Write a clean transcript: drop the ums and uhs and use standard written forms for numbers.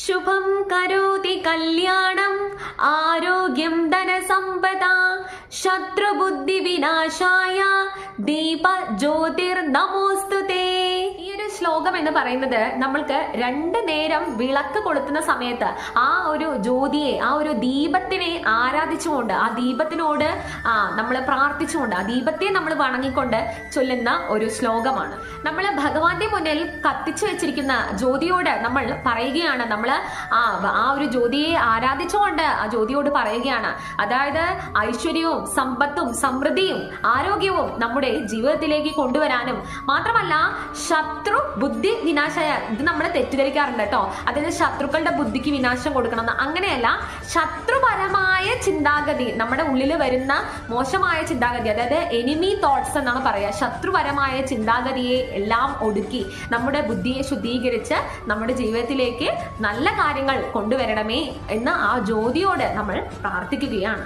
ശുഭം കരോതി കല്യാണം ആരോഗ്യം ധനസമ്പദ ശത്രുബുദ്ധി വിനാശായ ദീപ ജ്യോതിർ നമോസ്തുതേ. ഈ ഒരു ശ്ലോകം എന്ന് പറയുന്നത് നമ്മൾക്ക് രണ്ടു നേരം വിളക്ക് കൊളുത്തുന്ന സമയത്ത് ആ ഒരു ജ്യോതിയെ, ആ ഒരു ദീപത്തിനെ ആരാധിച്ചുകൊണ്ട്, ആ ദീപത്തിനോട് നമ്മൾ പ്രാർത്ഥിച്ചുകൊണ്ട്, ആ ദീപത്തെ നമ്മൾ വണങ്ങിക്കൊണ്ട് ചൊല്ലുന്ന ഒരു ശ്ലോകമാണ്. നമ്മൾ ഭഗവാന്റെ മുന്നിൽ കത്തിച്ചു വെച്ചിരിക്കുന്ന ജ്യോതിയോട് നമ്മൾ പറയുകയാണ്, നമ്മൾ ആ ഒരു ജ്യോതിയെ ആരാധിച്ചുകൊണ്ട് ആ ജ്യോതിയോട് പറയുകയാണ്. അതായത് ഐശ്വര്യവും സമ്പത്തും സമൃദ്ധിയും ആരോഗ്യവും നമ്മുടെ ജീവിതത്തിലേക്ക് കൊണ്ടുവരാനും മാത്രമല്ല ശത്രു ബുദ്ധി വിനാശായ, ഇത് നമ്മൾ തെറ്റിദ്ധരിക്കാറുണ്ട് കേട്ടോ. അതായത് ശത്രുക്കളുടെ ബുദ്ധിക്ക് വിനാശം കൊടുക്കണം, അങ്ങനെയല്ല. ശത്രുപരമായ ചിന്താഗതി, നമ്മുടെ ഉള്ളിൽ വരുന്ന മോശമായ ചിന്താഗതി, അതായത് എനിമി തോട്ട്സ് എന്നാണ് പറയുക. ശത്രുപരമായ ചിന്താഗതിയെ എല്ലാം ഒടുക്കി നമ്മുടെ ബുദ്ധിയെ ശുദ്ധീകരിച്ച് നമ്മുടെ ജീവിതത്തിലേക്ക് നല്ല കാര്യങ്ങൾ കൊണ്ടുവരണമേ എന്ന് ആ ജ്യോതിയോട് നമ്മൾ പ്രാർത്ഥിക്കുകയാണ്.